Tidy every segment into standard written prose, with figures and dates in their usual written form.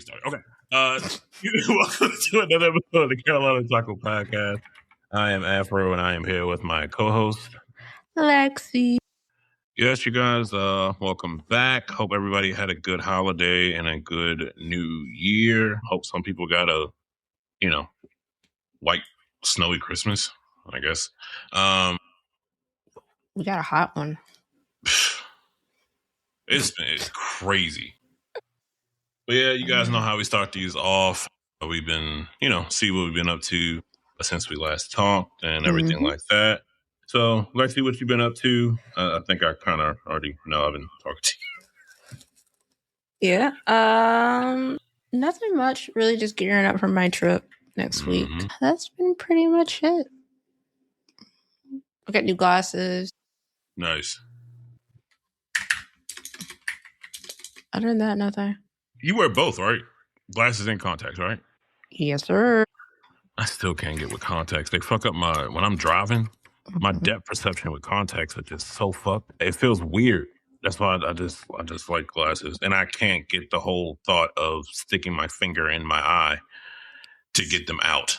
started. Okay. Welcome to another episode of the Carolina Taco Podcast. I am Afro, and I am here with my co-host, Lexi. Yes, you guys, welcome back. Hope everybody had a good holiday and a good new year. Hope some people got a, white, snowy Christmas, I guess. We got a hot one. It's crazy. But yeah, you guys know how we start these off. We've been, see what we've been up to since we last talked and everything like that. So, Lexi, what you been up to? I think I kind of already know. I've been talking to you. Yeah. Nothing much. Really just gearing up for my trip next week. That's been pretty much it. I got new glasses. Nice. Other than that, nothing. You wear both, right? Glasses and contacts, right? Yes, sir. I still can't get with contacts. They fuck up when I'm driving, my depth perception with contacts are just so fucked. It feels weird. That's why I just like glasses. And I can't get the whole thought of sticking my finger in my eye to get them out.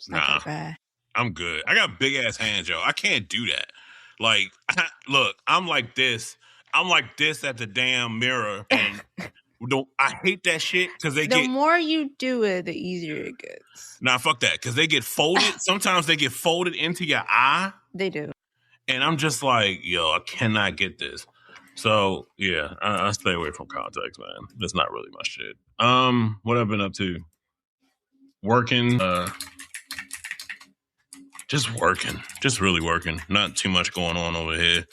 Nah, I'm good. I got big ass hands, yo. I can't do that. Like, look, I'm like this. I'm like this at the damn mirror, and I hate that shit because the more you do it, the easier it gets. Nah, fuck that, because they get folded. Sometimes they get folded into your eye. They do. And I'm just like, yo, I cannot get this. So yeah, I stay away from contacts, man. That's not really my shit. What I've been up to? Working. Just working. Just really working. Not too much going on over here.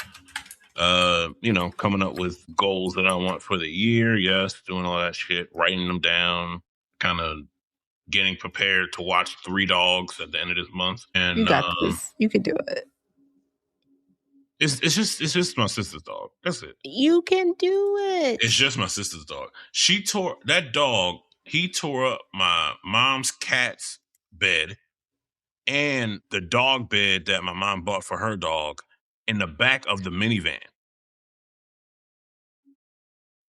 Coming up with goals that I want for the year. Yes, doing all that shit, writing them down, kind of getting prepared to watch 3 Dogs at the end of this month. And you got this. You can do it. It's just my sister's dog. That's it. You can do it. It's just my sister's dog. He tore up my mom's cat's bed and the dog bed that my mom bought for her dog in the back of the minivan.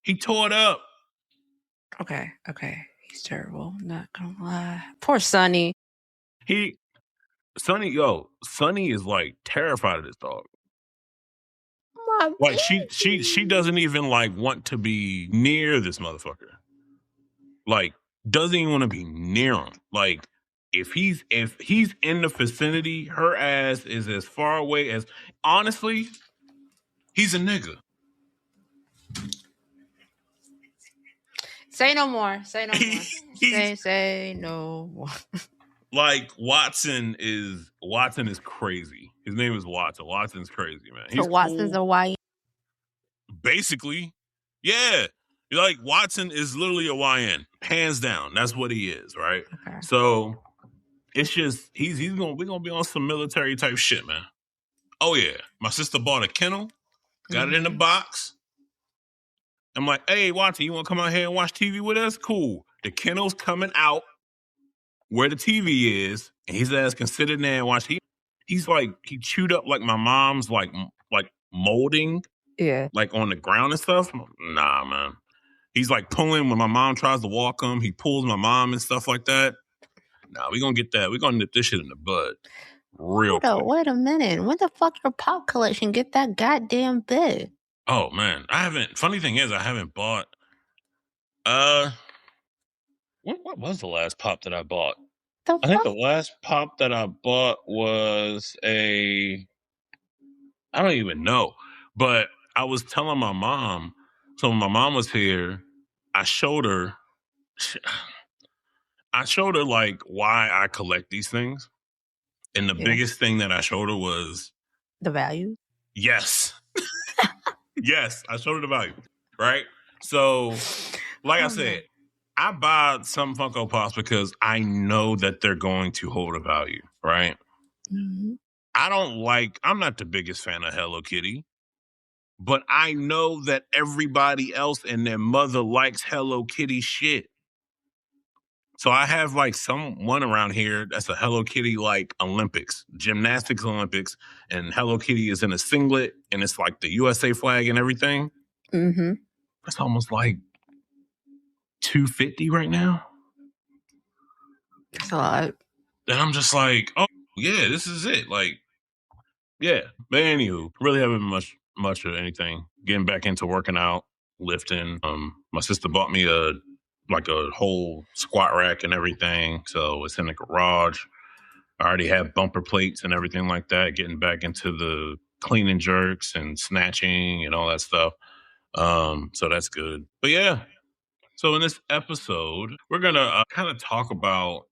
He tore it up. Okay. He's terrible. Not gonna lie. Poor Sonny. Sonny is like terrified of this dog. Like she doesn't even like want to be near this motherfucker. Like doesn't even want to be near him. Like if he's in the vicinity, her ass is as far away as, honestly, he's a nigga. Say no more. Say no more. Like Watson is crazy. His name is Watson. Watson's crazy, man. So Watson's a YN? Basically, yeah. Like Watson is literally a YN, hands down. That's what he is, right? Okay. So it's just we're gonna be on some military type shit, man. Oh yeah, my sister bought a kennel, got it in the box. I'm like, hey Watson, you want to come out here and watch TV with us? Cool. The kennel's coming out where the TV is, and his ass can sit in there and watch. He's like, he chewed up like my mom's like molding, like on the ground and stuff. Nah, man. He's like pulling when my mom tries to walk him. He pulls my mom and stuff like that. Nah, we gonna get that. We gonna nip this shit in the bud, real quick. Wait a minute. When the fuck your pop collection get that goddamn big? Oh man, I haven't. Funny thing is, I haven't bought. What was the last pop that I bought? I think the last pop that I bought was I don't even know. But I was telling my mom, so when my mom was here, I showed her like why I collect these things. And the biggest thing that I showed her was the value. Yes. Yes, I showed her the value. Right? So, like I said, I buy some Funko Pops because I know that they're going to hold a value, right? Mm-hmm. I'm not the biggest fan of Hello Kitty, but I know that everybody else and their mother likes Hello Kitty shit. So I have like someone around here that's a Hello Kitty like Olympics, gymnastics Olympics, and Hello Kitty is in a singlet and it's like the USA flag and everything. Mm-hmm. That's almost like $250 right now. That's a lot. And I'm just like, oh yeah, this is it. Like, yeah. But anywho, really haven't much of anything. Getting back into working out, lifting. My sister bought me a whole squat rack and everything. So it's in the garage. I already have bumper plates and everything like that. Getting back into the clean and jerks and snatching and all that stuff. So that's good. But yeah. So in this episode, we're gonna kind of talk about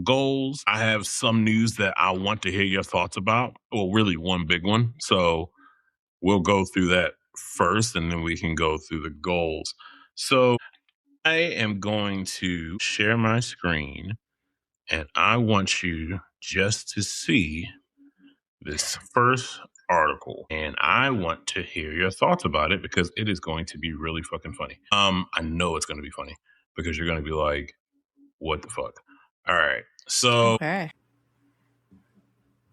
goals. I have some news that I want to hear your thoughts about. Well, really one big one. So we'll go through that first and then we can go through the goals. So I am going to share my screen and I want you just to see this first article and I want to hear your thoughts about it because it is going to be really fucking funny. I know it's going to be funny because you're going to be like, what the fuck? All right. So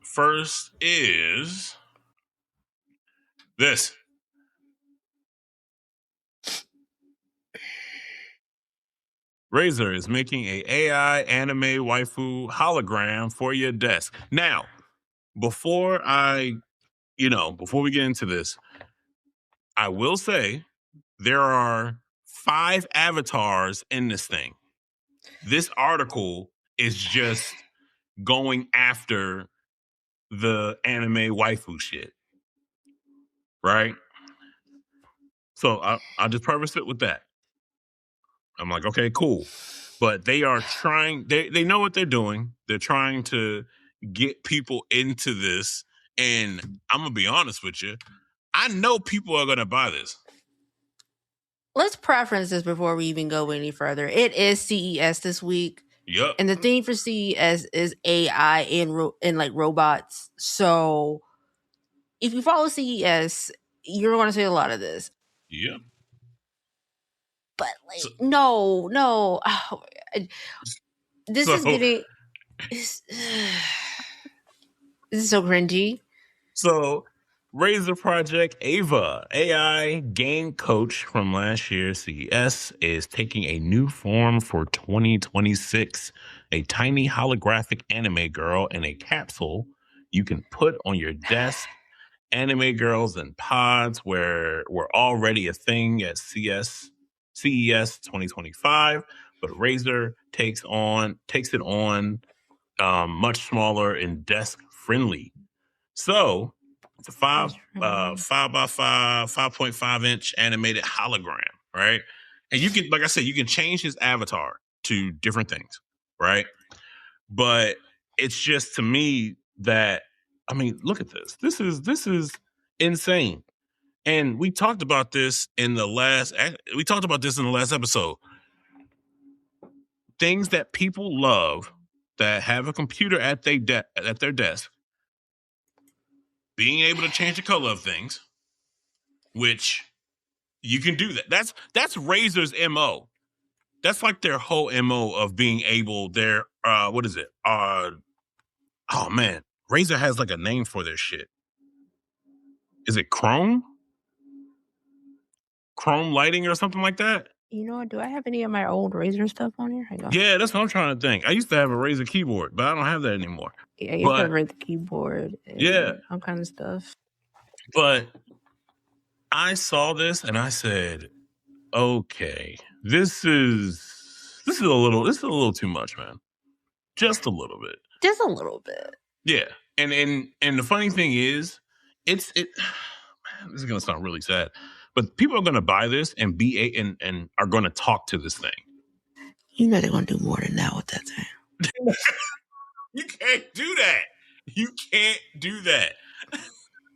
first is this. Razer is making a AI anime waifu hologram for your desk. Now, before we get into this, I will say there are 5 avatars in this thing. This article is just going after the anime waifu shit. Right? So I'll just preface it with that. I'm like, okay, cool. But they are trying, they know what they're doing. They're trying to get people into this. And I'm going to be honest with you. I know people are going to buy this. Let's preference this before we even go any further. It is CES this week. Yep. And the theme for CES is AI and like robots. So if you follow CES, you're going to see a lot of this. Yeah. But like, no. Oh, this is getting. This is so cringy. So, Razer Project Ava, AI game coach from last year's CES, is taking a new form for 2026. A tiny holographic anime girl in a capsule you can put on your desk. Anime girls and pods were already a thing at CES 2025, but Razer takes it on much smaller and desk friendly. So it's a 5 by 5.5 inch animated hologram, right? And you can, like I said, you can change his avatar to different things, right? But it's just to me that, I mean, look at this. This is insane. And we talked about this in the last episode. Things that people love that have a computer at their desk, being able to change the color of things, which you can do that. That's Razer's MO. That's like their whole MO of being able, what is it? Oh man, Razer has like a name for their shit. Is it Chrome? Chrome lighting or something like that? You know what? Do I have any of my old Razer stuff on here? Yeah, that's what I'm trying to think. I used to have a Razer keyboard, but I don't have that anymore. Yeah, you have a Razer keyboard. Yeah. All kinds of stuff. But I saw this and I said, okay, this is a little too much, man. Just a little bit. Just a little bit. Yeah. And the funny thing is, this is gonna sound really sad, but people are gonna buy this and and are gonna talk to this thing. You know they're gonna do more than that with that thing. You can't do that. You can't do that.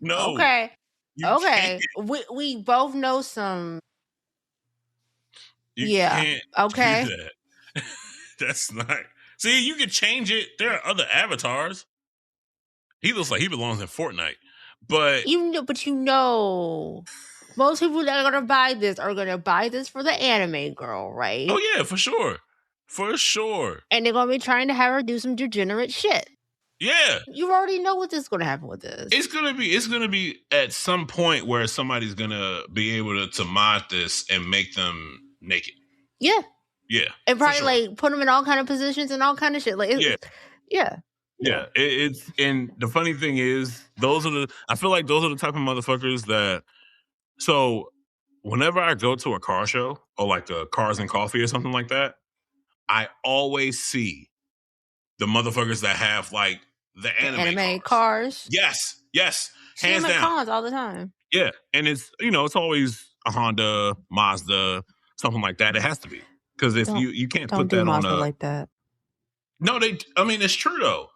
No. Okay. We both know some. You can't do that. That's not. See, you can change it. There are other avatars. He looks like he belongs in Fortnite. But most people that are gonna buy this are gonna buy this for the anime girl, right? Oh yeah, for sure. For sure. And they're gonna be trying to have her do some degenerate shit. Yeah. You already know what is going to happen with this. It's gonna be at some point where somebody's gonna be able to mod this and make them naked. Yeah. Yeah. And probably like put them in all kind of positions and all kind of shit. Like, yeah. It's and the funny thing is, I feel like those are the type of motherfuckers that. So, whenever I go to a car show or like a Cars and Coffee or something like that, I always see the motherfuckers that have like the anime cars. Yes. Hands down. Cars all the time. Yeah, and it's it's always a Honda, Mazda, something like that. It has to be because if you can't put that Mazda on a like that. No, it's true though.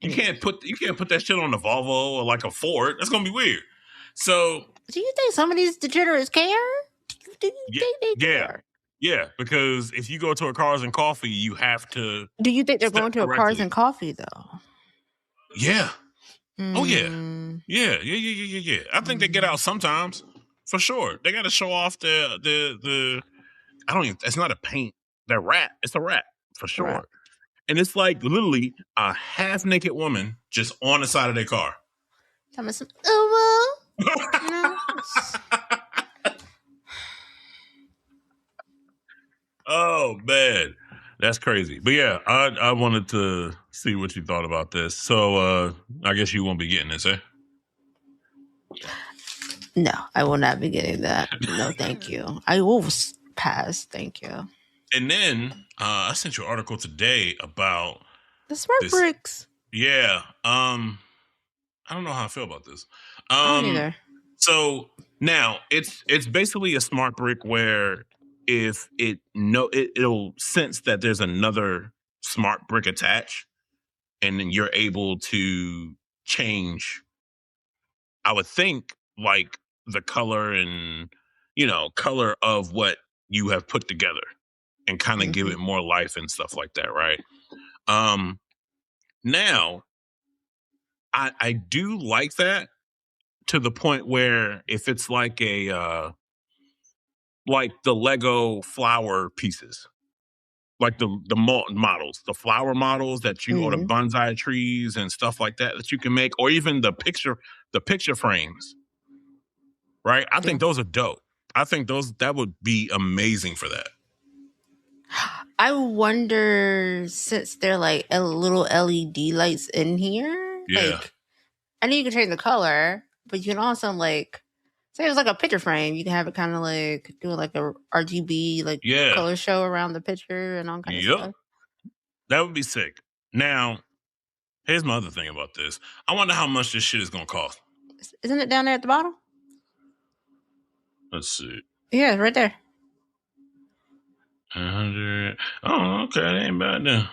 You can't put that shit on a Volvo or like a Ford. That's gonna be weird. So, do you think some of these degenerates care? Do you think they care? Yeah, because if you go to a Cars and Coffee, you have to. Do you think they're going to a Cars and Coffee though? Yeah. Oh yeah. Yeah. I think they get out sometimes, for sure. They got to show off the. I don't even. It's not a paint. That rat. It's a rat for sure. Rat. And it's like literally a half naked woman just on the side of their car. Oh man, that's crazy. But yeah, I wanted to see what you thought about this. So I guess you won't be getting this, eh? No, I will not be getting that. No, thank you. I will pass. Thank you. And then I sent you an article today about the smart bricks. Yeah. I don't know how I feel about this. I don't either. So now it's basically a smart brick where if it'll sense that there's another smart brick attached, and then you're able to change, I would think, like the color and color of what you have put together and kind of give it more life and stuff like that, right? Now I do like that to the point where if it's like a like the Lego flower pieces, like the models, the flower models that you or the bonsai trees and stuff like that you can make, or even the picture frames, right? I think those are dope. I think that would be amazing for that. I wonder, since they're like a little LED lights in here, like I know you can change the color, but you can also like say it was like a picture frame. You can have it kind of like do like a RGB like color show around the picture and all kind of stuff. That would be sick. Now, here's my other thing about this. I wonder how much this shit is gonna cost. Isn't it down there at the bottom? Let's see. Yeah, right there. 100. Oh, okay. That ain't bad then.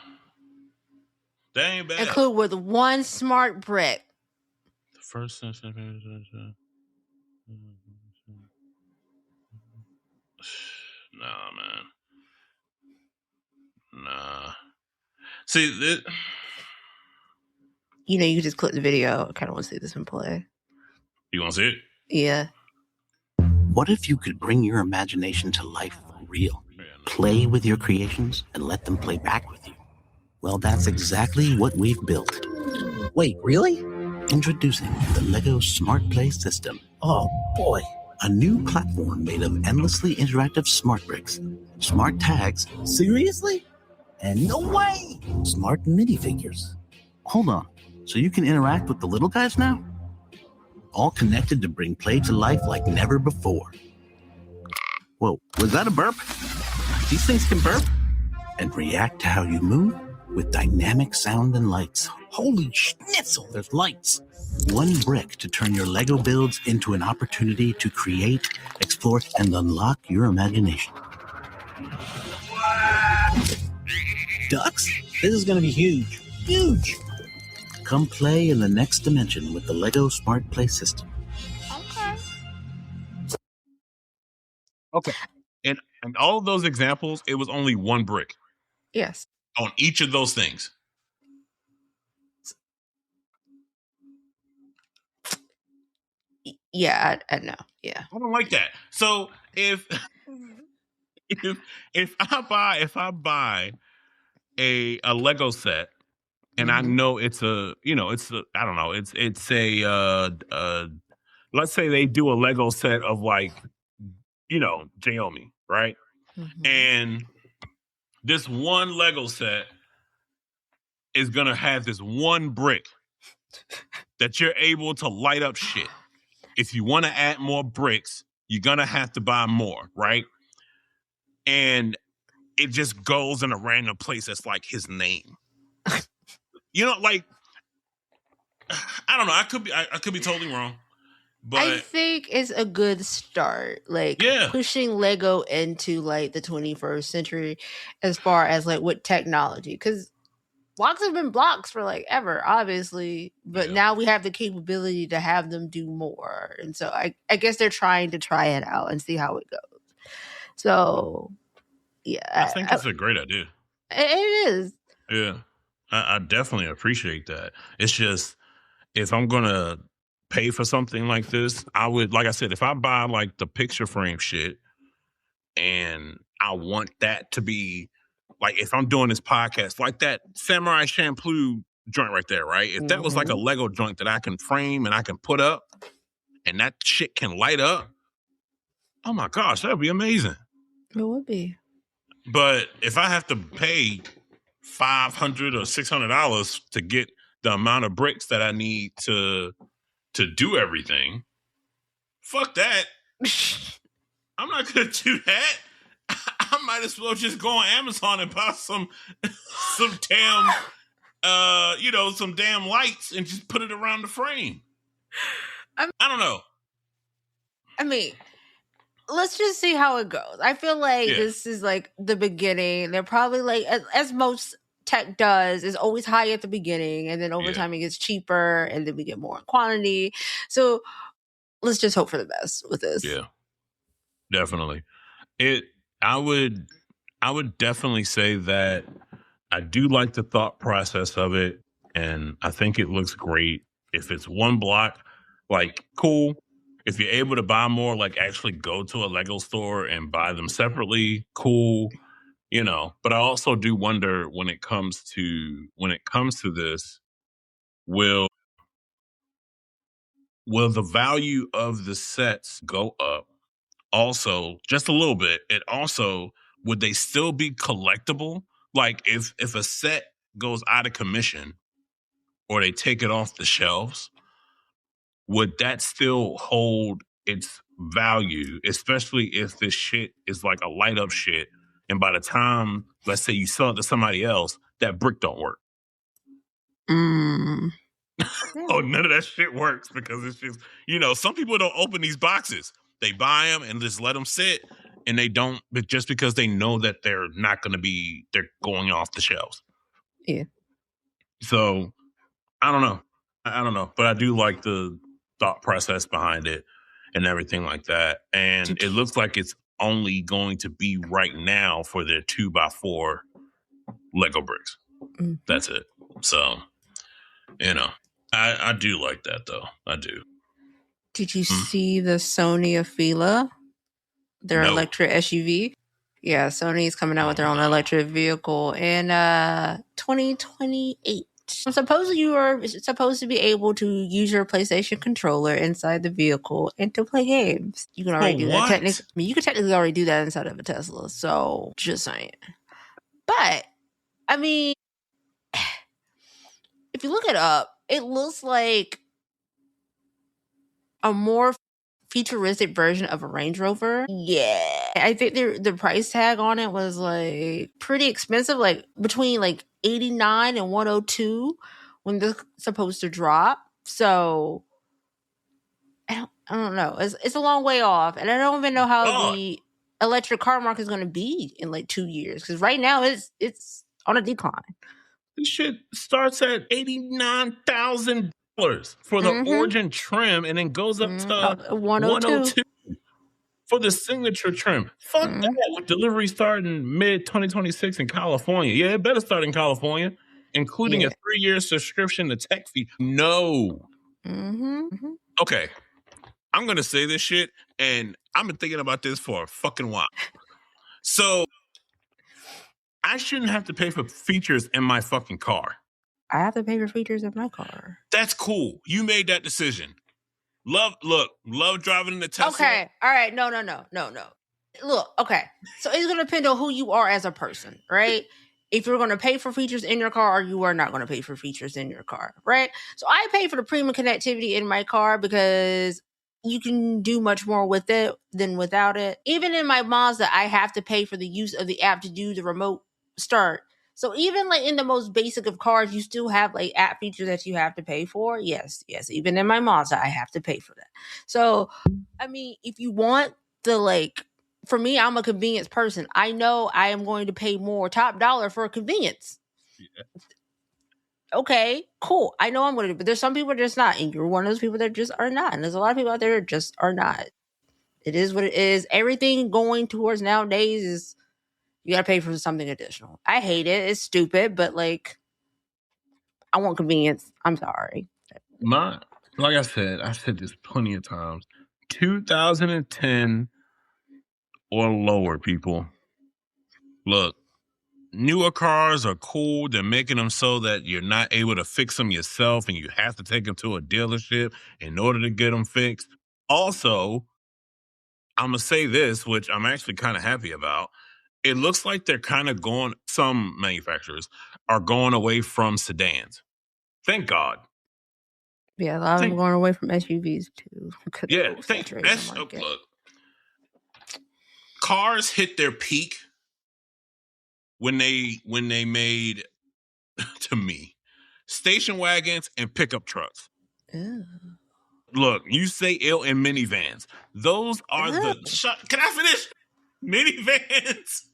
That ain't bad. Include with one smart brick. The first. Nah, man. Nah. See, you just click the video. I kind of want to see this one play. You want to see it? Yeah. What if you could bring your imagination to life for real? Play with your creations and let them play back with you. Well, that's exactly what we've built. Wait, really? Introducing the LEGO Smart Play System. Oh, boy. A new platform made of endlessly interactive smart bricks. Smart tags. Seriously? And no way! Smart minifigures. Hold on. So you can interact with the little guys now? All connected to bring play to life like never before. Whoa, was that a burp? These things can burp and react to how you move with dynamic sound and lights. Holy schnitzel, there's lights. One brick to turn your Lego builds into an opportunity to create, explore, and unlock your imagination. Ducks? This is going to be huge. Huge! Come play in the next dimension with the LEGO Smart Play System. Okay. And all of those examples, it was only one brick. Yes. On each of those things. Yeah, I know. Yeah. I don't like that. So if I buy a Lego set And I know it's I don't know, it's a let's say they do a Lego set of like, Xiaomi, right? And this one Lego set is going to have this one brick that you're able to light up shit. If you want to add more bricks, you're going to have to buy more, right? And it just goes in a random place that's like his name. Like, I don't know. I could be totally wrong. But I think it's a good start, like pushing Lego into like the 21st century as far as like with technology, because blocks have been blocks for like ever, obviously, but now we have the capability to have them do more, and so I guess they're trying to try it out and see how it goes. So yeah, I think it's a great idea. It is. Yeah, I definitely appreciate that. It's just, if I'm gonna pay for something like this, I would, like I said, if I buy like the picture frame shit and I want that to be like, if I'm doing this podcast, like that Samurai Champloo joint right there, right? If that was like a Lego joint that I can frame and I can put up and that shit can light up, oh my gosh, that would be amazing. It would be. But if I have to pay $500 or $600 to get the amount of bricks that I need to do everything, fuck that. I'm not gonna do that. I might as well just go on Amazon and buy some damn some damn lights and just put it around the frame. I don't know. I mean, let's just see how it goes. I feel like this is like the beginning. They're probably like, as most tech does, is always high at the beginning, and then over time it gets cheaper, and then we get more in quantity. So let's just hope for the best with this. Yeah, definitely. I would definitely say that I do like the thought process of it, and I think it looks great. If it's one block, like, cool. If you're able to buy more, like actually go to a Lego store and buy them separately, cool. But I also do wonder, when it comes to this, will the value of the sets go up also just a little bit? And also, would they still be collectible? Like, if a set goes out of commission or they take it off the shelves, would that still hold its value, especially if this shit is like a light up shit, and by the time, let's say, you sell it to somebody else, that brick don't work? Oh, none of that shit works, because it's just, some people don't open these boxes. They buy them and just let them sit, and they don't, but just because they know that they're not going to be, they're going off the shelves. Yeah. So I don't know, but I do like the thought process behind it and everything like that. And it looks like it's only going to be right now for their 2x4 Lego bricks. That's it. So, I do like that, though. I do. Did you see the Sony Afeela? Their electric SUV? Yeah, Sony's coming out with their own electric vehicle in 2028. You are supposed to be able to use your PlayStation controller inside the vehicle and to play games. You can already do that. You can technically already do that inside of a Tesla. So, just saying. But, I mean, if you look it up, it looks like a more futuristic version of a Range Rover. Yeah. I think the price tag on it was like pretty expensive, like between like 89 and 102 when they're supposed to drop. So I don't know. It's a long way off, and I don't even know how the electric car market is going to be in like 2 years, because right now it's on a decline. This shit starts at $89,000 for the Origin trim, and then goes up to 102 for the signature trim. Fuck that. With delivery starting mid-2026 in California. Yeah, it better start in California, including a 3-year subscription to tech fee. No. Okay. I'm going to say this shit, and I've been thinking about this for a fucking while. So, I shouldn't have to pay for features in my fucking car. I have to pay for features in my car. That's cool. You made that decision. Love driving in the Tesla. Okay. All right. No. Look, okay. So it's going to depend on who you are as a person, right? If you're going to pay for features in your car or you are not going to pay for features in your car, right? So I pay for the premium connectivity in my car because you can do much more with it than without it. Even in my Mazda, I have to pay for the use of the app to do the remote start. So even like in the most basic of cars, you still have like app features that you have to pay for. Yes. Even in my Mazda, I have to pay for that. So, I mean, if you want the like, for me, I'm a convenience person. I know I am going to pay more top dollar for convenience. Yeah. Okay, cool. I know I'm going to, but there's some people that are just not, and you're one of those people that just are not. And there's a lot of people out there that just are not. It is what it is. Everything going towards nowadays is you got to pay for something additional. I hate it. It's stupid, but like, I want convenience. I'm sorry. Like I said this plenty of times. 2010 or lower, people. Look, newer cars are cool. They're making them so that you're not able to fix them yourself and you have to take them to a dealership in order to get them fixed. Also, I'm going to say this, which I'm actually kind of happy about. It looks like they're kind of some manufacturers are going away from sedans. Thank God. Yeah, a lot of them going away from SUVs too. Yeah, look. Cars hit their peak when they made, to me, station wagons and pickup trucks. Ew. Look, you say ill and minivans. Those are can I finish?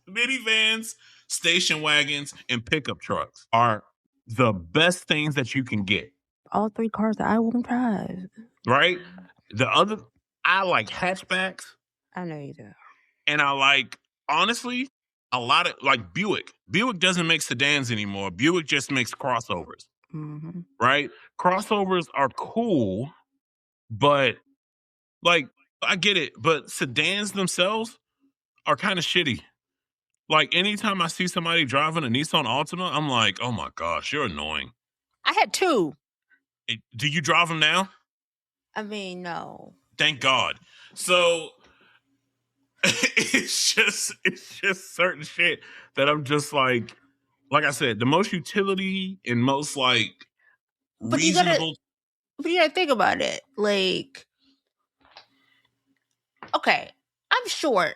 Minivans, station wagons, and pickup trucks are the best things that you can get. All three cars that I won't drive. Right? I like hatchbacks. I know you do. And I like, honestly, a lot of, like Buick. Buick doesn't make sedans anymore. Buick just makes crossovers. Mm-hmm. Right? Crossovers are cool, but, like, I get it. But sedans themselves are kind of shitty. Like, anytime I see somebody driving a Nissan Altima, I'm like, oh my gosh, you're annoying. I had two. Do you drive them now? I mean, no. Thank God. So it's just certain shit that I'm just like I said, the most utility and most like reasonable. But you gotta think about it. Like, okay, I'm short.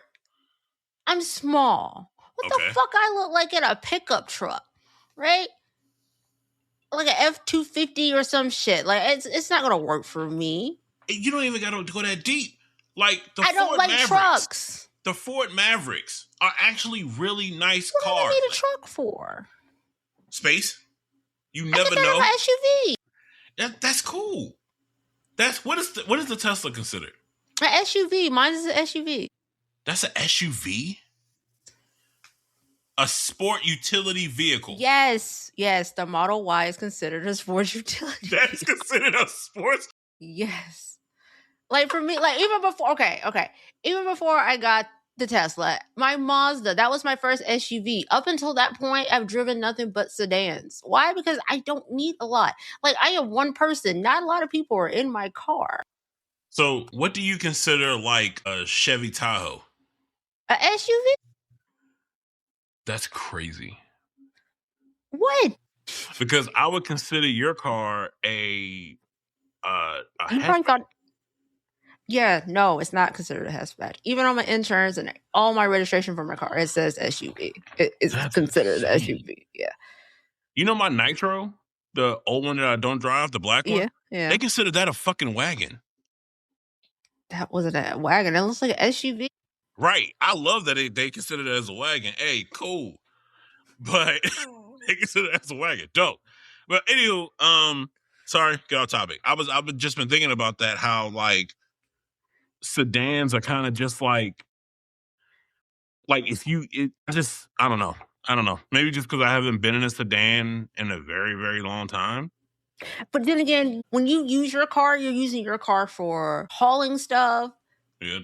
I'm small. What the fuck I look like in a pickup truck, right? Like an F-250 or some shit. Like it's not gonna work for me. You don't even gotta go that deep. Like I don't like trucks. The Ford Mavericks are actually really nice cars. What do you need a truck for? Space. You never know. I have an SUV. That's cool. What is the Tesla considered? An SUV. Mine is an SUV. That's an SUV? A sport utility vehicle. Yes. The Model Y is considered a sports utility. That's considered a sports? Yes. Like for me, like even before, even before I got the Tesla, my Mazda, that was my first SUV. Up until that point, I've driven nothing but sedans. Why? Because I don't need a lot. Like I am one person. Not a lot of people are in my car. So what do you consider like a Chevy Tahoe? A SUV? That's crazy. What? Because I would consider your car a yeah, no, it's not considered a hatchback. Even on my insurance and all my registration for my car, it says SUV. It's considered an SUV. Yeah. You know my Nitro, the old one that I don't drive, the black one? Yeah. They consider that a fucking wagon. That wasn't a wagon. It looks like an SUV. Right. I love that they consider it as a wagon. Hey, cool. But they consider it as a wagon. Dope. But anywho, sorry, get off topic. I've just been thinking about that, how like sedans are kind of just like I don't know. Maybe just because I haven't been in a sedan in a very, very long time. But then again, when you use your car, you're using your car for hauling stuff,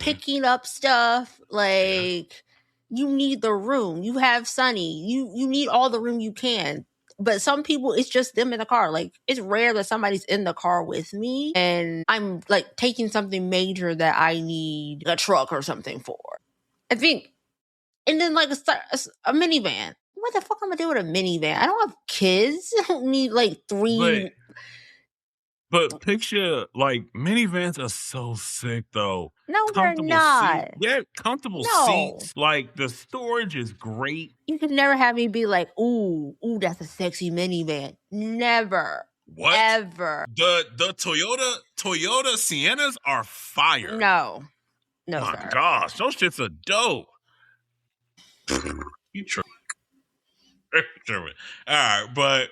picking up stuff. Like you need the room. You have Sony. You need all the room you can. But some people, it's just them in the car. Like, it's rare that somebody's in the car with me and I'm like taking something major that I need a truck or something for. I think, and then like a minivan. What the fuck am I doing with a minivan? I don't have kids. I don't need like 3. But picture, like, minivans are so sick, though. No, they're not. Comfortable seats. Like, the storage is great. You could never have me be like, ooh, that's a sexy minivan. Never. What? Ever. The Toyota Siennas are fire. No. No, my sir. gosh, those shits are dope. You tripping. All right, but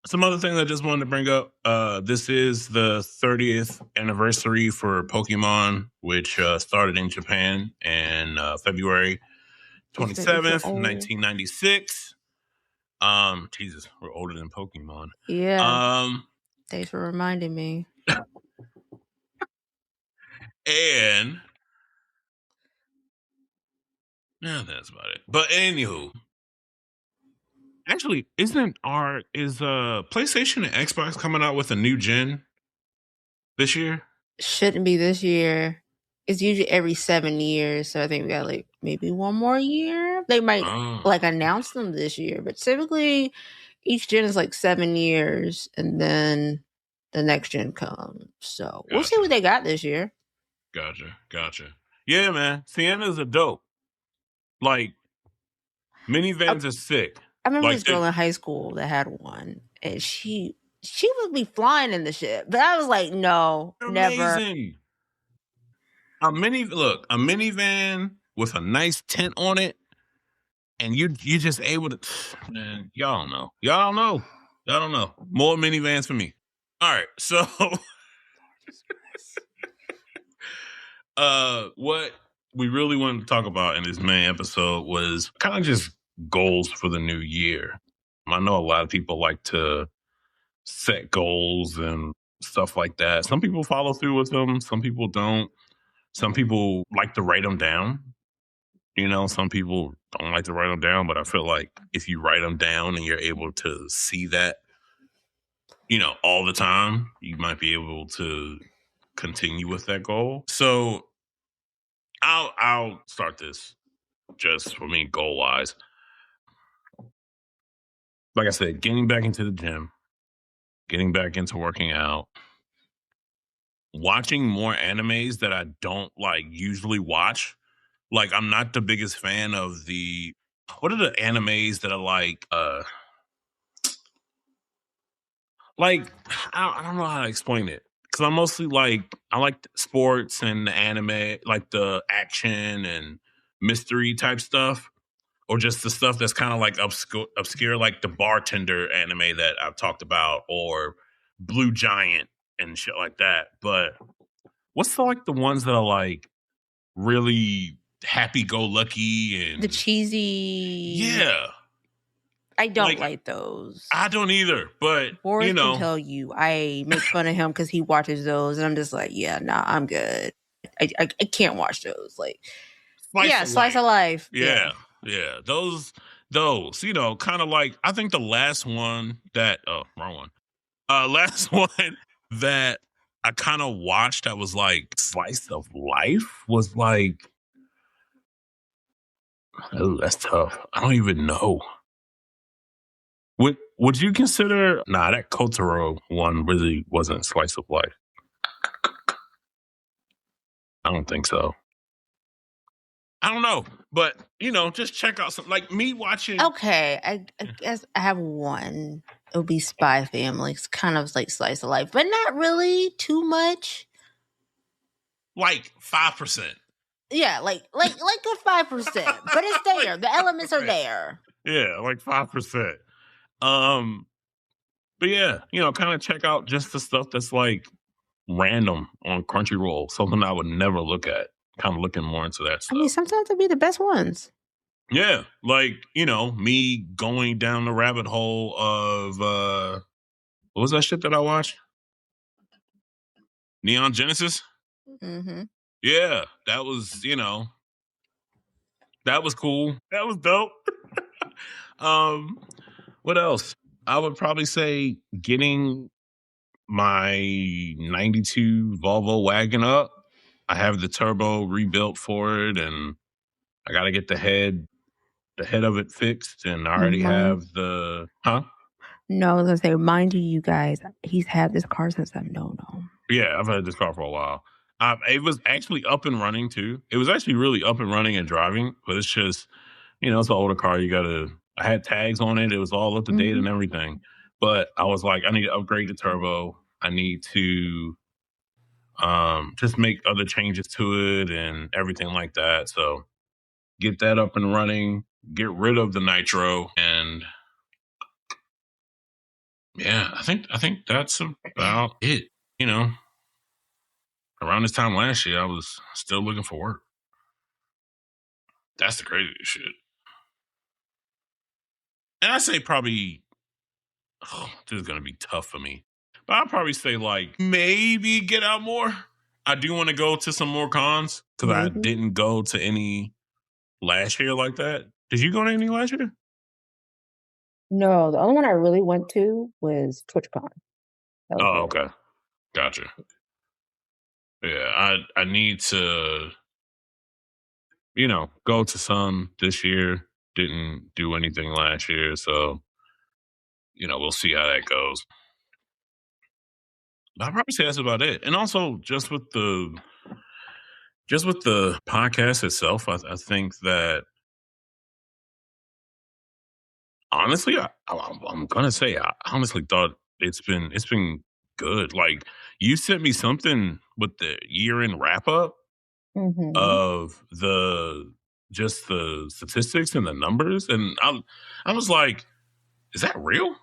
some other things I just wanted to bring up. This is the 30th anniversary for Pokemon, which started in Japan in February 27th, 1996. Jesus, we're older than Pokemon. Yeah. Thanks for reminding me. And yeah, that's about it. But anywho, actually, is PlayStation and Xbox coming out with a new gen this year? Shouldn't be this year. It's usually every 7 years, so I think we got like maybe one more year. They might like announce them this year, but typically each gen is like 7 years, and then the next gen comes. So we'll see what they got this year. Gotcha. Yeah, man, Siennas are dope. Like, minivans are sick. I remember this girl in high school that had one, and she would be flying in the shit, but I was like, no, never. Amazing. A minivan with a nice tent on it, and you're just able to, man, y'all don't know. More minivans for me. All right, so what we really wanted to talk about in this main episode was kind of just goals for the new year. I know a lot of people like to set goals and stuff like that. Some people follow through with them. Some people don't. Some people like to write them down. Some people don't like to write them down, but I feel like if you write them down and you're able to see that, all the time, you might be able to continue with that goal. So I'll start this just for me, goal-wise. Like I said, getting back into the gym, getting back into working out, watching more animes that I don't usually watch. Like, I'm not the biggest fan of what are the animes that are I don't know how to explain it. Because I'm mostly I like sports and the anime, like the action and mystery type stuff. Or just the stuff that's kind of obscure, like the bartender anime that I've talked about, or Blue Giant and shit like that. But what's the ones that are really happy-go-lucky and the cheesy? Yeah, I don't like those. I don't either. But Boris can tell you, I make fun of him because he watches those, and I'm just like, yeah, nah, I'm good. I can't watch those. Slice of life. Yeah. Those, kind of I think the last one that, wrong one. Last one that I kind of watched that was slice of life was oh, that's tough. I don't even know. Would you consider, that Kotaro one really wasn't slice of life. I don't think so. I don't know, but just check out some me watching. Okay, I guess I have one. It would be Spy Family. It's kind of like slice of life, but not really too much. 5%. Yeah, like good 5%, but it's there. The elements are there. Yeah, 5%. But yeah, kind of check out just the stuff that's random on Crunchyroll. Something I would never look at. Kind of looking more into that stuff. I mean, sometimes they'll be the best ones. Yeah, me going down the rabbit hole of what was that shit that I watched? Neon Genesis. Mm-hmm. Yeah, that was that was cool. That was dope. What else? I would probably say getting my 92 Volvo wagon up. I have the turbo rebuilt for it, and I got to get the head of it fixed, and I already have the No, I was gonna say, mind you guys, he's had this car since I've known him. Yeah, I've had this car for a while. It was actually up and running too. It was actually really up and running and driving, but it's just, it's an older car. I had tags on it. It was all up to date and everything. But I was like, I need to upgrade the turbo. I need to just make other changes to it and everything like that. So get that up and running, get rid of the nitro, and yeah, I think that's about it. Around this time last year, I was still looking for work. That's the craziest shit. And I say probably, this is going to be tough for me. But I'll probably say maybe get out more. I do want to go to some more cons because I didn't go to any last year like that. Did you go to any last year? No, the only one I really went to was TwitchCon. Oh, okay. Gotcha. Yeah, I need to, go to some this year. Didn't do anything last year, so, we'll see how that goes. I'll probably say that's about it. And also, just with the podcast itself, I think that honestly, I'm gonna say I honestly thought it's been good. Like, you sent me something with the year-end wrap-up of the statistics and the numbers, and I was like, is that real?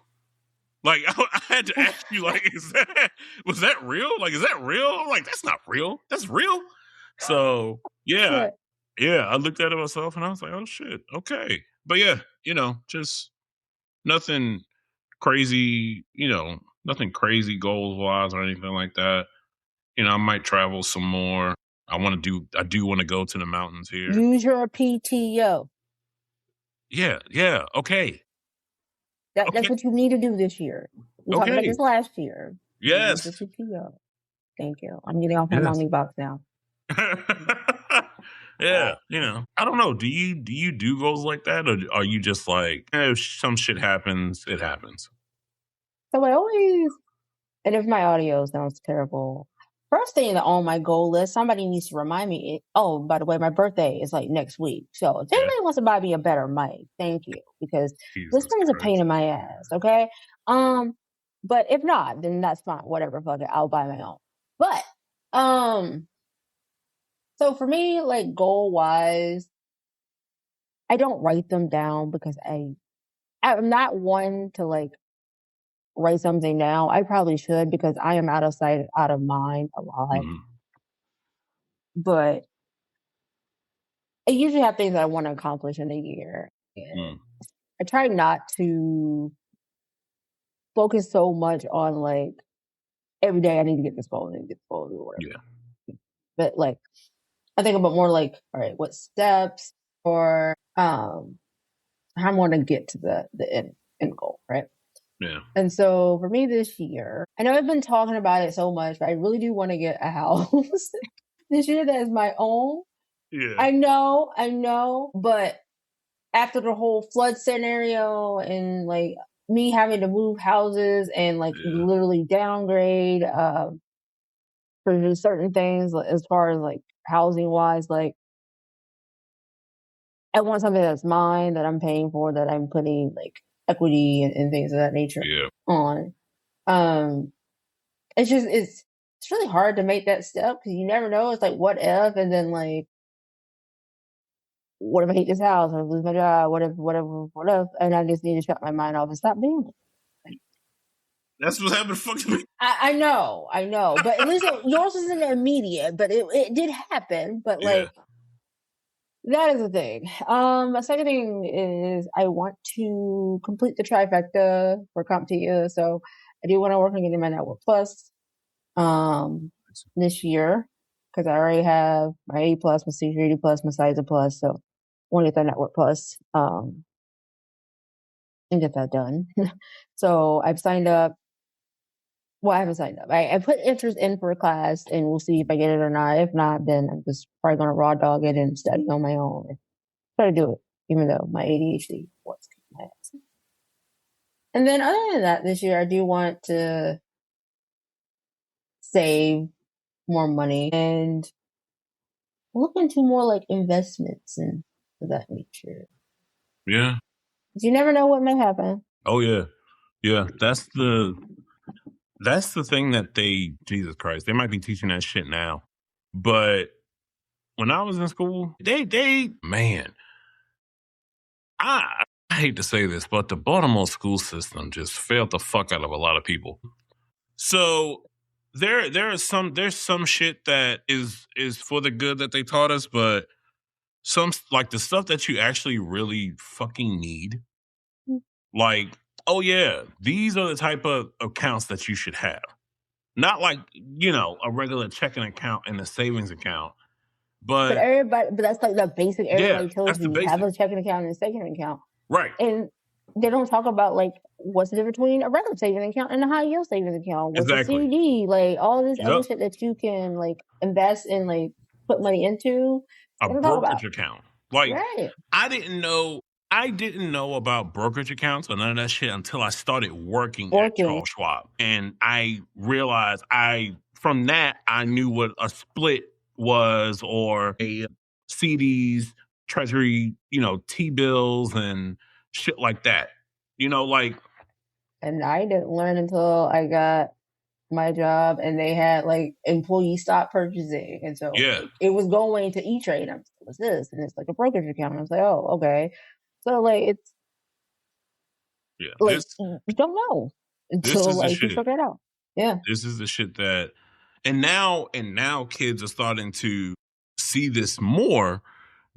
Like, I had to ask you, was that real? Like, is that real? I'm like, that's not real. That's real. So yeah, I looked at it myself and I was like, oh shit, okay. But yeah, just nothing crazy, nothing crazy goals wise or anything like that. I might travel some more. I do want to go to the mountains here. Use your PTO. Yeah. Okay. That's what you need to do this year. We talked about this last year. Yes. Use your PTO. Thank you. I'm getting off my money box now. Yeah, I don't know. Do you do goals like that, or are you just like, if some shit happens, it happens? So I always, and if my audio sounds terrible, first thing on my goal list, somebody needs to remind me. Oh, by the way, my birthday is next week. So if anybody wants to buy me a better mic, thank you, because this thing is a pain in my ass. Okay, but if not, then that's fine. Whatever, fuck it, I'll buy my own. But so for me, goal wise, I don't write them down because I'm not one to write something down. I probably should because I am out of sight, out of mind a lot. But I usually have things that I want to accomplish in a year. I try not to focus so much on every day I need to get this goal and get this goal or whatever. Yeah. But I think about more all right, what steps or how I want to get to the end goal, right? Yeah. And so for me this year, I know I've been talking about it so much, but I really do want to get a house this year that is my own. Yeah. I know, but after the whole flood scenario and me having to move houses and literally downgrade for certain things as far as housing wise, I want something that's mine, that I'm paying for, that I'm putting equity and things of that nature on. It's just it's really hard to make that step because you never know. It's what if, and then what if I hate this house or lose my job? What if, and I just need to shut my mind off and stop being it. That's what happened to me. I know, but at least yours isn't immediate, but it did happen. But that is the thing. The second thing is I want to complete the trifecta for CompTIA. So I do want to work on getting my Network Plus this year because I already have my A Plus, my Security Plus, my CISA Plus. So I want to get that Network Plus. and get that done. So I've signed up. Well, I haven't signed up. I put interest in for a class, and we'll see if I get it or not. If not, then I'm just probably going to raw dog it and study on my own. And try to do it, even though my ADHD wants to kick my ass. And then other than that, this year I do want to save more money and look into more like investments and of that nature. Yeah. You never know what may happen. Oh yeah. Yeah. That's the thing that Jesus Christ, they might be teaching that shit now. But when I was in school, man, I hate to say this, but the Baltimore school system just failed the fuck out of a lot of people. So there's some shit that is for the good that they taught us, but some like the stuff that you actually really fucking need, like, oh yeah, these are the type of accounts that you should have. Not like, a regular checking account and a savings account. But that's like the basic. Everybody tells you have a checking account and a savings account. Right. And they don't talk about like what's the difference between a regular savings account and a high yield savings account. What's a CD? Like all this other shit that you can like invest and like put money into. A brokerage account. Like I didn't know about brokerage accounts or none of that shit until I started working at Charles Schwab. And I realized from that I knew what a split was, or a CDs, treasury, T-bills and shit like that. And I didn't learn until I got my job and they had like employee stock purchasing. And so it was going to E-Trade. I'm like, what's this? And it's like a brokerage account. And I was like, oh, okay. So like it's like you don't know until like you figure it out. Yeah. This is the shit that and now kids are starting to see this more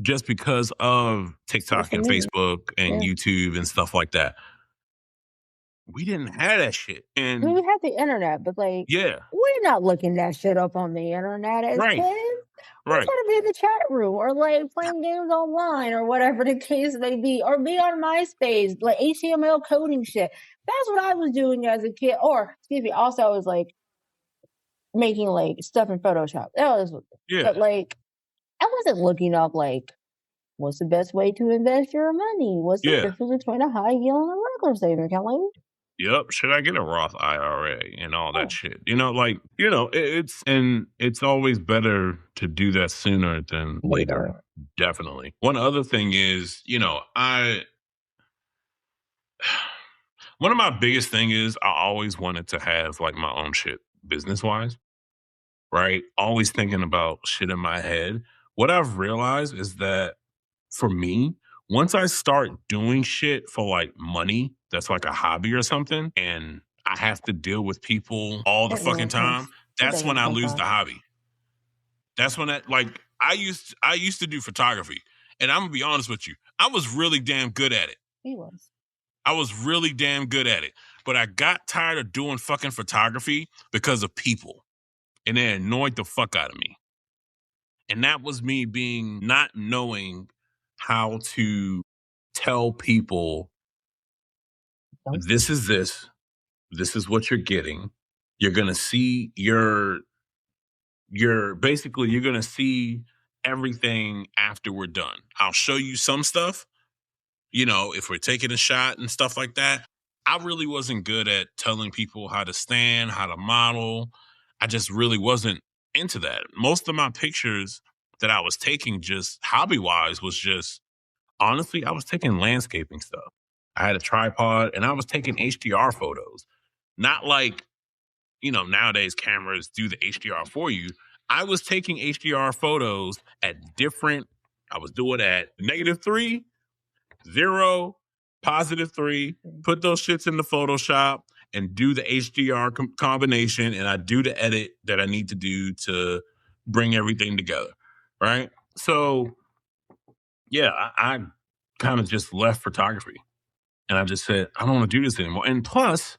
just because of TikTok and Facebook and YouTube and stuff like that. We didn't have that shit. And we had the internet, but like we're not looking that shit up on the internet as kids. We're trying to be in the chat room or like playing games online or whatever the case may be, or be on MySpace, like HTML coding shit. That's what I was doing as a kid. Or also I was like making like stuff in Photoshop. But like I wasn't looking up like what's the best way to invest your money? What's the difference between a high yield and a regular savings account? Like, should I get a Roth IRA and all that shit? It's always better to do that sooner than later. Definitely. One other thing is, one of my biggest thing is I always wanted to have like my own shit business wise, right? Always thinking about shit in my head. What I've realized is that for me, once I start doing shit for like money, that's like a hobby or something, and I have to deal with people all the fucking time, that's when I lose the hobby. That's when I used to do photography, and I'm gonna be honest with you, I was really damn good at it. I was really damn good at it, but I got tired of doing fucking photography because of people, and they annoyed the fuck out of me. And that was me not knowing how to tell people, this is what you're getting. You're going to see you're going to see everything after we're done. I'll show you some stuff, if we're taking a shot and stuff like that. I really wasn't good at telling people how to stand, how to model. I just really wasn't into that. Most of my pictures that I was taking just hobby-wise was just, honestly, I was taking landscaping stuff. I had a tripod and I was taking HDR photos. Not like, nowadays cameras do the HDR for you. I was taking HDR photos I was doing at -3, 0, +3, put those shits into Photoshop and do the HDR combination, and I do the edit that I need to do to bring everything together, right? So, yeah, I kind of just left photography, and I just said, I don't want to do this anymore. And plus,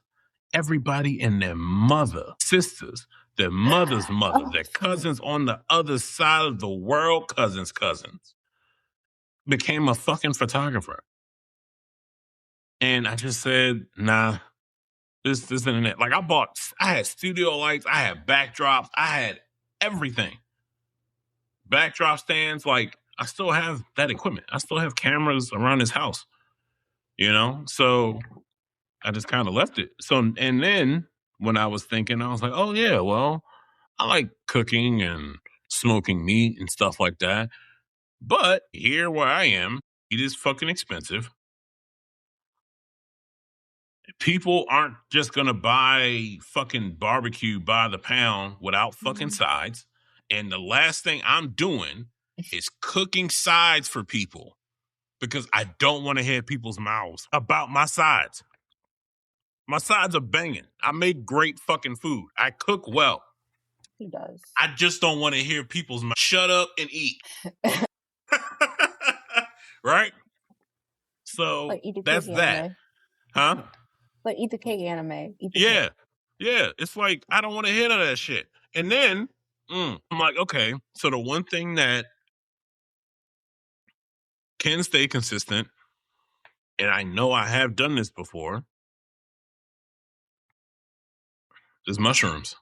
everybody and their mother, sisters, their mother's mother, their cousins on the other side of the world, cousins, became a fucking photographer. And I just said, nah, this isn't it. Like I had studio lights, I had backdrops, I had everything. Backdrop stands, like I still have that equipment. I still have cameras around this house, So I just kind of left it. So, and then when I was thinking, I was like, oh yeah, well, I like cooking and smoking meat and stuff like that. But here where I am, it is fucking expensive. People aren't just gonna buy fucking barbecue by the pound without fucking sides. And the last thing I'm doing is cooking sides for people because I don't want to hear people's mouths about my sides. My sides are banging. I make great fucking food. I cook well. He does. I just don't want to hear people's mouths. Shut up and eat. Right? So like eat the that's cake that. Anime. Huh? Like eat the cake anime. Eat the Yeah. cake. Yeah. It's like, I don't want to hear none of that shit. And then I'm like, okay, so the one thing that can stay consistent, and I know I have done this before, is mushrooms.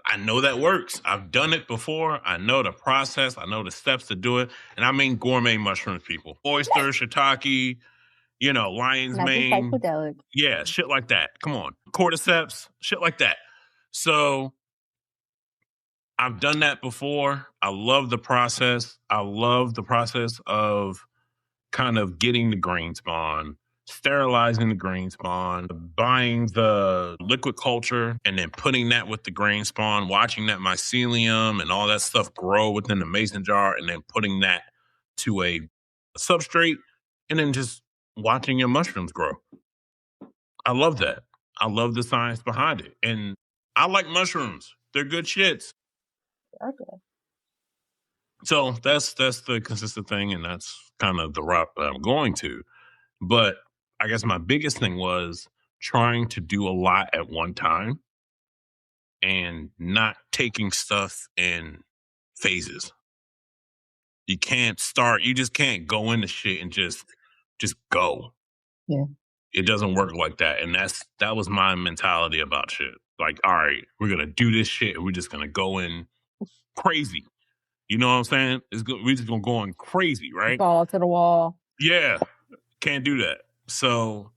I know that works. I've done it before. I know the process. I know the steps to do it. And I mean gourmet mushrooms, people. Oyster, shiitake, lion's mane. Yeah, shit like that. Come on. Cordyceps, shit like that. So I've done that before. I love the process. I love the process of kind of getting the green spawn, sterilizing the green spawn, buying the liquid culture, and then putting that with the green spawn, watching that mycelium and all that stuff grow within the mason jar, and then putting that to a substrate, and then just watching your mushrooms grow. I love that. I love the science behind it. And I like mushrooms. They're good shits. Okay. So that's the consistent thing, and that's kind of the route that I'm going to. But I guess my biggest thing was trying to do a lot at one time and not taking stuff in phases. You just can't go into shit and just go. Yeah. It doesn't work like that. And that was my mentality about shit. Like, all right, we're gonna do this shit and we're just gonna go in crazy. You know what I'm saying? We're just gonna go in crazy, right? Ball to the wall. Yeah. Can't do that. So,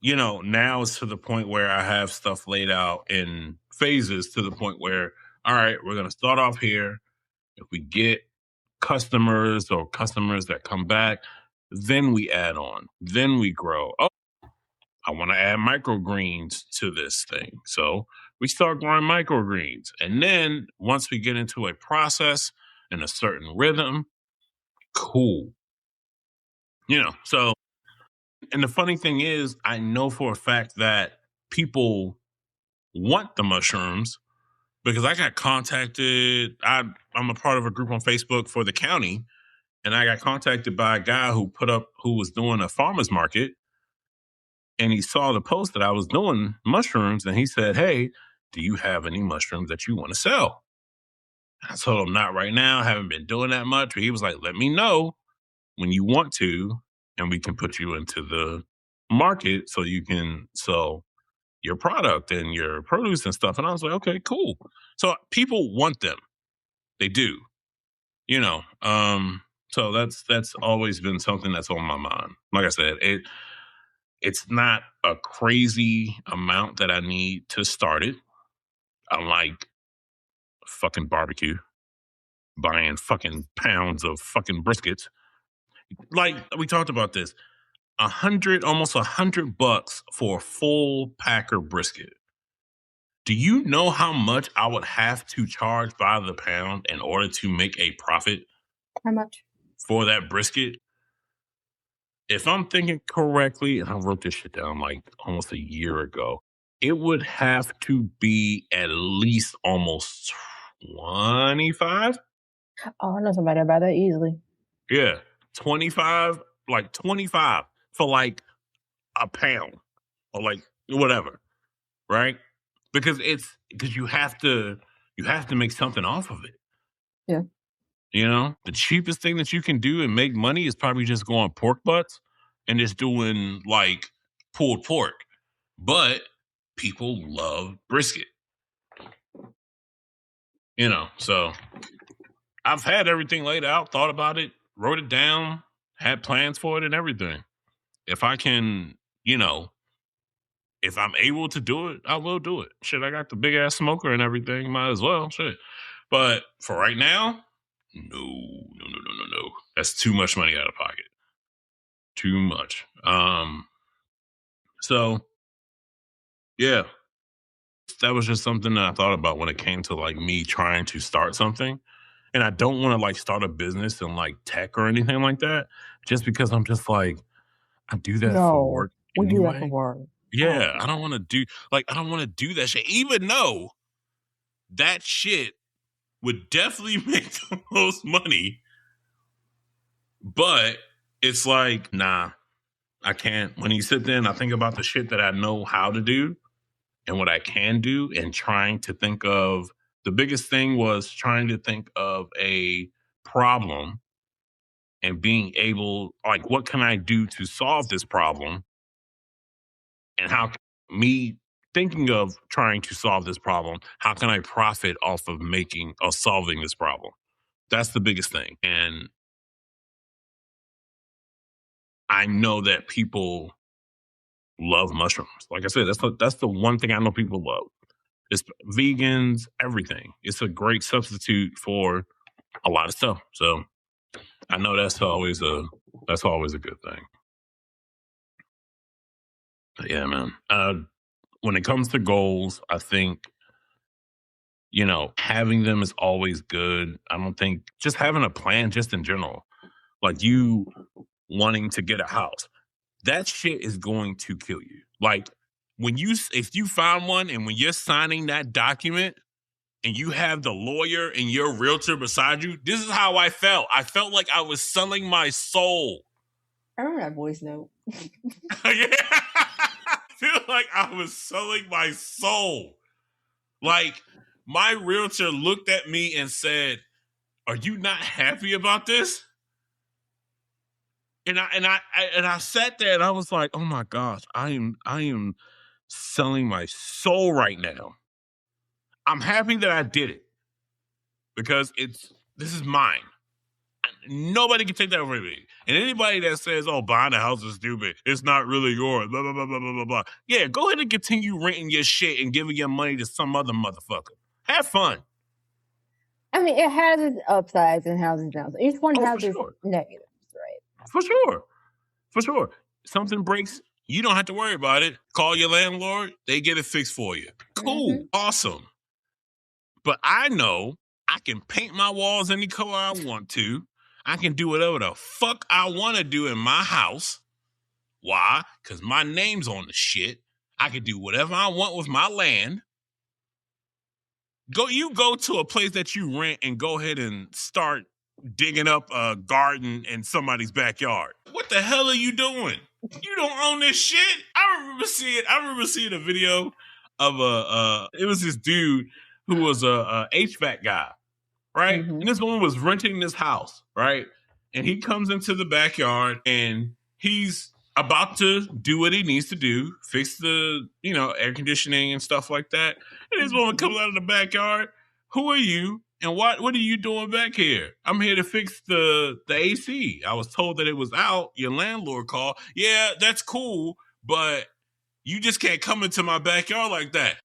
now it's to the point where I have stuff laid out in phases to the point where, all right, we're going to start off here. If we get customers that come back, then we add on, then we grow. Oh, I want to add microgreens to this thing. So we start growing microgreens. And then once we get into a process and a certain rhythm, cool. So, and the funny thing is, I know for a fact that people want the mushrooms because I got contacted. I'm a part of a group on Facebook for the county, and I got contacted by a guy who was doing a farmer's market, and he saw the post that I was doing mushrooms, and he said, "Hey, do you have any mushrooms that you want to sell?" I told him, "Not right now. I haven't been doing that much." But he was like, "Let me know when you want to, and we can put you into the market so you can sell your product and your produce and stuff." And I was like, okay, cool. So people want them. They do. So that's always been something that's on my mind. Like I said, it's not a crazy amount that I need to start it. Unlike fucking barbecue, buying fucking pounds of fucking briskets. Like we talked about this. Almost $100 for a full packer brisket. Do you know how much I would have to charge by the pound in order to make a profit? How much? For that brisket? If I'm thinking correctly, and I wrote this shit down like almost a year ago, it would have to be at least almost 25. Oh, I know somebody that buy that easily. Yeah, 25, like 25 for like a pound or like whatever, right? Because you have to make something off of it. Yeah. You know, the cheapest thing that you can do and make money is probably just going pork butts and just doing like pulled pork. But people love brisket. You know, so I've had everything laid out, thought about it, wrote it down, had plans for it and everything. If I can, you know, if I'm able to do it, I will do it. Shit, I got the big ass smoker and everything. Might as well. Shit. But for right now, no. That's too much money out of pocket. Too much. So yeah, that was just something that I thought about when it came to like me trying to start something. And I don't want to like start a business in like tech or anything like that, just because I'm just like, I do that for work. We do that for work. Yeah, I don't want to do that shit, even though that shit would definitely make the most money. But it's like, nah, I can't. When you sit there and I think about the shit that I know how to do and what I can do, and trying to think of, the biggest thing was trying to think of a problem and being able, like, what can I do to solve this problem? And how me thinking of trying to solve this problem, how can I profit off of making or solving this problem? That's the biggest thing. And I know that people love mushrooms. Like I said, that's the one thing I know people love. It's vegans, everything. It's a great substitute for a lot of stuff. So I know that's always a good thing. But yeah, man. When it comes to goals, I think, you know, having them is always good. I don't think just having a plan, just in general, like you wanting to get a house, that shit is going to kill you. Like if you find one and when you're signing that document and you have the lawyer and your realtor beside you, this is how I felt. I felt like I was selling my soul. I remember that voice note. Yeah. I feel like I was selling my soul. Like, my realtor looked at me and said, "Are you not happy about this?" And I sat there and I was like, "Oh my gosh, I am selling my soul right now." I'm happy that I did it because this is mine. Nobody can take that away from me. And anybody that says, "Oh, buying a house is stupid, it's not really yours," blah, blah, blah, blah, blah, blah, blah. Yeah, go ahead and continue renting your shit and giving your money to some other motherfucker. Have fun. I mean, it has its upsides and has its downsides. Each one has its negatives, right? For sure. Something breaks, you don't have to worry about it. Call your landlord, they get it fixed for you. Cool, awesome. But I know I can paint my walls any color I want to. I can do whatever the fuck I want to do in my house. Why? Because my name's on the shit. I can do whatever I want with my land. You go to a place that you rent and go ahead and start digging up a garden in somebody's backyard. What the hell are you doing? You don't own this shit. I remember seeing a video of it was this dude who was a HVAC guy, right? Mm-hmm. And this woman was renting this house, right? And he comes into the backyard and he's about to do what he needs to do, fix the, air conditioning and stuff like that. And this woman comes out of the backyard. "Who are you? And what are you doing back here?" "I'm here to fix the AC. I was told that it was out. Your landlord called." "Yeah, that's cool, but you just can't come into my backyard like that."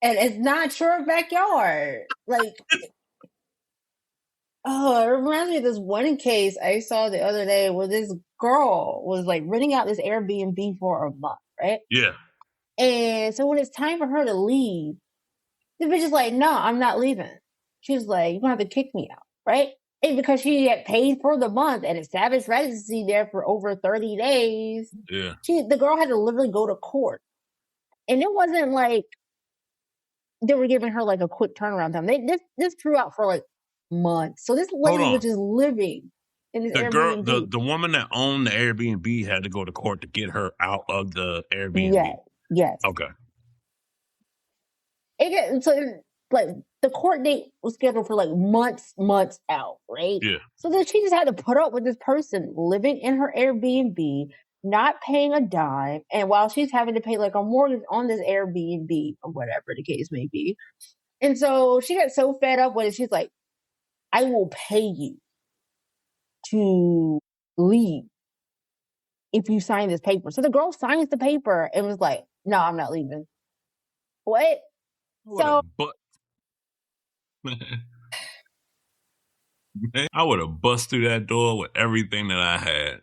And it's not your backyard. Like, it reminds me of this one case I saw the other day where this girl was like renting out this Airbnb for a month, right? Yeah. And so when it's time for her to leave, the bitch is like, "No, I'm not leaving." She's like, "You're going to have to kick me out," right? And because she had paid for the month and established residency there for over 30 days, yeah, the girl had to literally go to court. And it wasn't like they were giving her like a quick turnaround time. This drew out for like months. So this lady was just living in this Airbnb. Girl, the woman that owned the Airbnb had to go to court to get her out of the Airbnb. Yes. Okay. So like the court date was scheduled for like months out, right? Yeah. So then she just had to put up with this person living in her Airbnb, not paying a dime, and while she's having to pay like a mortgage on this Airbnb or whatever the case may be. And so she got so fed up with it, she's like, I will pay you to leave if you sign this paper. So the girl signs the paper and was like, no, I'm not leaving. What? I would have bust through that door with everything that I had.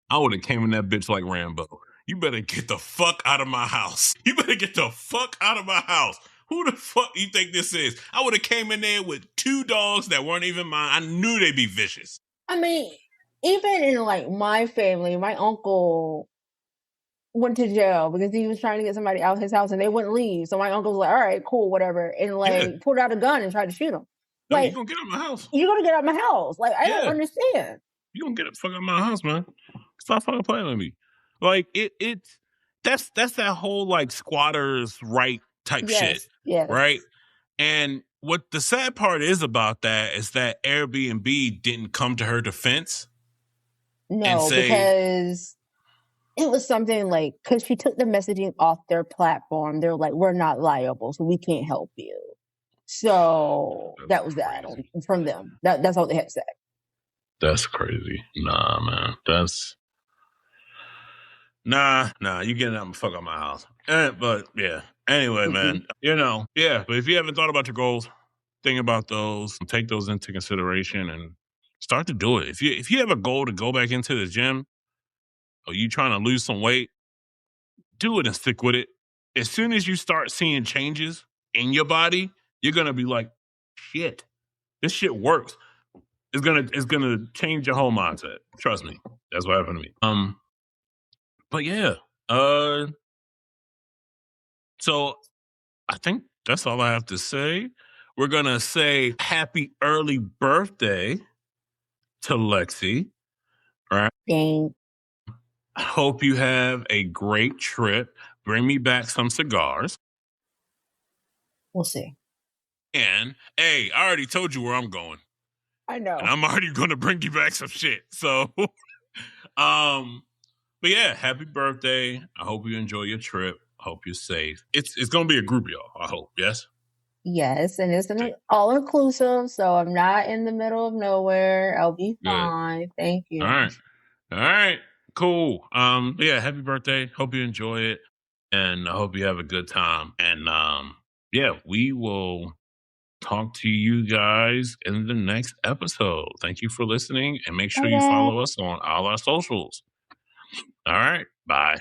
I would have came in that bitch like Rambo. You better get the fuck out of my house. You better get the fuck out of my house. Who the fuck you think this is? I would have came in there with 2 dogs that weren't even mine. I knew they'd be vicious. I mean, even in like my family, my uncle went to jail because he was trying to get somebody out of his house and they wouldn't leave. So my uncle was like, all right, cool, whatever. And like pulled out a gun and tried to shoot him. No, like, you're going to get out of my house. You're going to get out of my house. Like, I don't understand. You're going to get the fuck out of my house, man. Stop fucking playing with me. Like, that's that whole like squatters' right type shit. Yes. Right? And what the sad part is about that is that Airbnb didn't come to her defense. No, because it was something like, because she took the messaging off their platform. They're like, we're not liable, so we can't help you. So that was that from them. That's all they had to say. That's crazy. Nah, man. Nah, you getting out the fuck out of my house. But yeah. Anyway, man, but if you haven't thought about your goals, think about those, take those into consideration and start to do it. If you have a goal to go back into the gym or you trying to lose some weight, do it and stick with it. As soon as you start seeing changes in your body, you're going to be like, shit, this shit works. It's gonna change your whole mindset. Trust me. That's what happened to me. But yeah. So I think that's all I have to say. We're gonna say happy early birthday to Lexi. Right? Thanks. I hope you have a great trip. Bring me back some cigars. We'll see. And hey, I already told you where I'm going. I know. And I'm already going to bring you back some shit. So, but yeah, happy birthday. I hope you enjoy your trip. I hope you're safe. It's going to be a group, y'all. I hope. Yes? Yes. And it's all inclusive. So I'm not in the middle of nowhere. I'll be fine. Good. Thank you. All right. Cool. Yeah, happy birthday. Hope you enjoy it. And I hope you have a good time. And yeah, we will talk to you guys in the next episode. Thank you for listening and make sure you follow us on all our socials. All right. Bye.